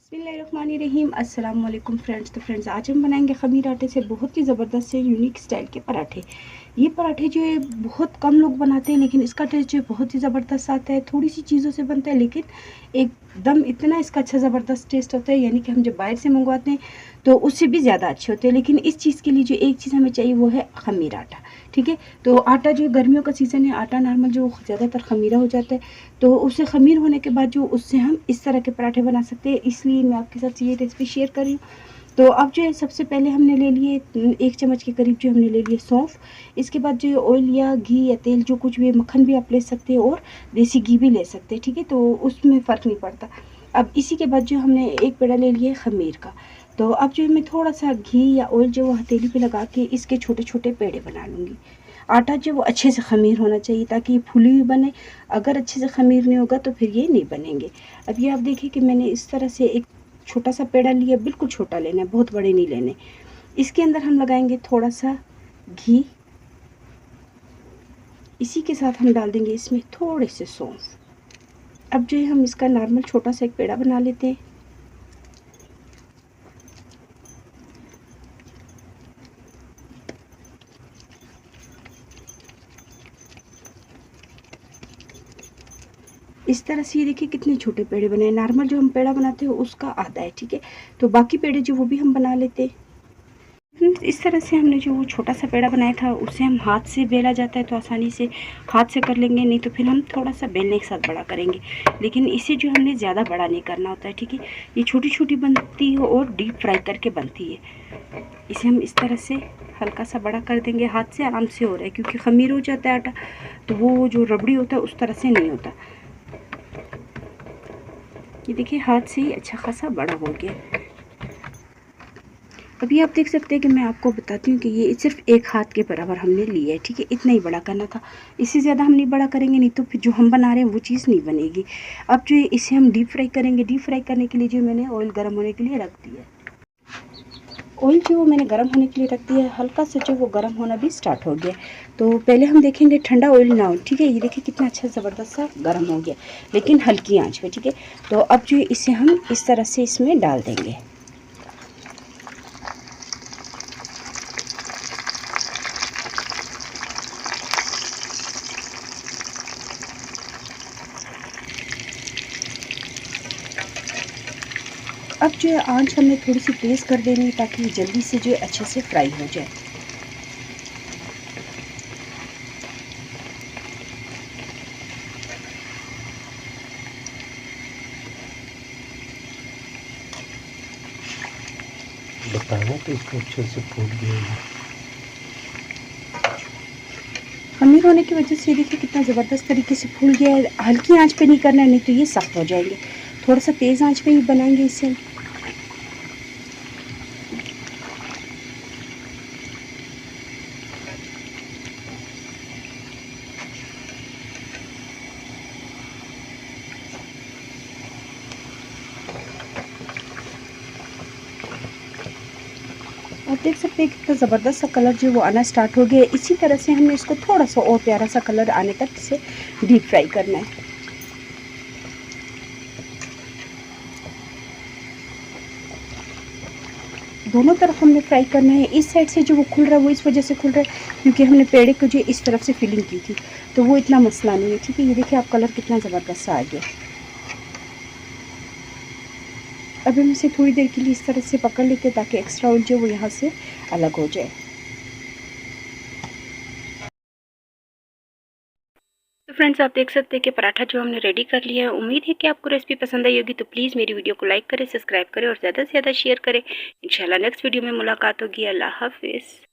बिस्मिल्लाहिर्रहमानिर्रहीम। अस्सलाम वालेकुम फ्रेंड्स। तो फ्रेंड्स, आज हम बनाएंगे खमीर आटे से बहुत ही ज़बरदस्त से यूनिक स्टाइल के पराठे। ये पराठे जो है बहुत कम लोग बनाते हैं, लेकिन इसका टेस्ट जो है बहुत ही ज़बरदस्त आता है। थोड़ी सी चीज़ों से बनता है, लेकिन एकदम इतना इसका अच्छा ज़बरदस्त टेस्ट होता है, यानी कि हम जब बाहर से मंगवाते हैं तो उससे भी ज़्यादा अच्छे होते हैं। लेकिन इस चीज़ के लिए जो एक चीज़ हमें चाहिए वो है खमीर आटा। ठीक है, तो आटा जो गर्मियों का सीज़न है, आटा नॉर्मल जो ज़्यादातर खमीरा हो जाता है, तो उससे खमीर होने के बाद जो उससे हम इस तरह के पराठे बना सकते हैं। इसलिए मैं आपके साथ ये रेसिपी शेयर कर रही हूँ। तो अब जो है सबसे पहले हमने ले लिए 1 चम्मच के करीब जो हमने ले लिए सौंफ। इसके बाद जो ऑयल या घी या तेल जो कुछ भी, मक्खन भी आप ले सकते हैं और देसी घी भी ले सकते हैं। ठीक है, तो उसमें फ़र्क नहीं पड़ता। अब इसी के बाद जो हमने एक पेड़ा ले लिया खमीर का। तो अब जो मैं थोड़ा सा घी या ऑयल जो हथेली पे लगा के इसके छोटे छोटे पेड़े बना लूँगी। आटा जो वो अच्छे से खमीर होना चाहिए ताकि ये फूली हुई बने। अगर अच्छे से खमीर नहीं होगा तो फिर ये नहीं बनेंगे। अब ये आप देखिए कि मैंने इस तरह से एक छोटा सा पेड़ा लिया, बिल्कुल छोटा लेना है, बहुत बड़े नहीं लेने। इसके अंदर हम लगाएंगे थोड़ा सा घी। इसी के साथ हम डाल देंगे इसमें थोड़े से सौंफ। अब जो है हम इसका नॉर्मल छोटा सा एक पेड़ा बना लेते हैं। इस तरह से ये देखिए कितने छोटे पेड़े बने हैं। नॉर्मल जो हम पेड़ा बनाते हैं उसका आधा है। ठीक है, तो बाकी पेड़े जो वो भी हम बना लेते हैं। इस तरह से हमने जो वो छोटा सा पेड़ा बनाया था उसे हम हाथ से बेला जाता है तो आसानी से हाथ से कर लेंगे, नहीं तो फिर हम थोड़ा सा बेलने के साथ बड़ा करेंगे। लेकिन इसे जो हमने ज़्यादा बड़ा नहीं करना होता है। ठीक है, ये छोटी छोटी बनती है और डीप फ्राई करके बनती है। इसे हम इस तरह से हल्का सा बड़ा कर देंगे। हाथ से आराम से हो रहा है क्योंकि खमीर हो जाता है आटा, तो वो जो रबड़ी होता है उस तरह से नहीं होता। ये देखिए हाथ से ही अच्छा खासा बड़ा हो गया। अभी आप देख सकते हैं कि मैं आपको बताती हूँ कि ये सिर्फ एक हाथ के बराबर हमने लिया है। ठीक है, इतना ही बड़ा करना था, इससे ज़्यादा हम नहीं बड़ा करेंगे, नहीं तो फिर जो हम बना रहे हैं वो चीज़ नहीं बनेगी। अब जो है इसे हम डीप फ्राई करेंगे। डीप फ्राई करने के लिए जो मैंने ऑयल गर्म होने के लिए रख दिया है। ऑयल जो मैंने गर्म होने के लिए रख दिया है, हल्का सा जो वो गर्म होना भी स्टार्ट हो गया। तो पहले हम देखेंगे ठंडा ऑयल ना हो। ठीक है, ये देखिए कितना अच्छा ज़बरदस्त सा गर्म हो गया, लेकिन हल्की आंच पे। ठीक है, तो अब जो इसे हम इस तरह से इसमें डाल देंगे। अब जो है आंच हमें थोड़ी सी तेज़ कर देनी है ताकि ये जल्दी से जो है अच्छे से फ्राई हो जाए। बताना तो इसको अच्छे से फूल गया है। खमीर होने की वजह से देखिए कितना ज़बरदस्त तरीके से फूल गया है। हल्की आंच पे नहीं करना है, नहीं तो ये सख्त हो जाएंगे। थोड़ा सा तेज़ आंच पे ही बनाएंगे इसे। आप देख सकते हैं कितना ज़बरदस्त सा कलर जो वो आना स्टार्ट हो गया है। इसी तरह से हमने इसको थोड़ा सा और प्यारा सा कलर आने तक इसे डीप फ्राई करना है। दोनों तरफ हमने फ्राई करना है। इस साइड से जो वो खुल रहा है वो इस वजह से खुल रहा है क्योंकि हमने पेड़े को जो इस तरफ से फिलिंग की थी, तो वो इतना मसला नहीं है। ठीक है, ये देखिए आप कलर कितना ज़बरदस्त सा आ गया। अब हम इसे थोड़ी देर के लिए इस तरह से पकड़ लेते हैं ताकि एक्स्ट्रा ऑयल जो वो यहाँ से अलग हो जाए। तो फ्रेंड्स, आप देख सकते हैं कि पराठा जो हमने रेडी कर लिया है। उम्मीद है कि आपको रेसिपी पसंद आई होगी। तो प्लीज़ मेरी वीडियो को लाइक करें, सब्सक्राइब करें और ज़्यादा से ज़्यादा शेयर करें। इंशाल्लाह नेक्स्ट वीडियो में मुलाकात होगी। अल्लाह हाफिज़।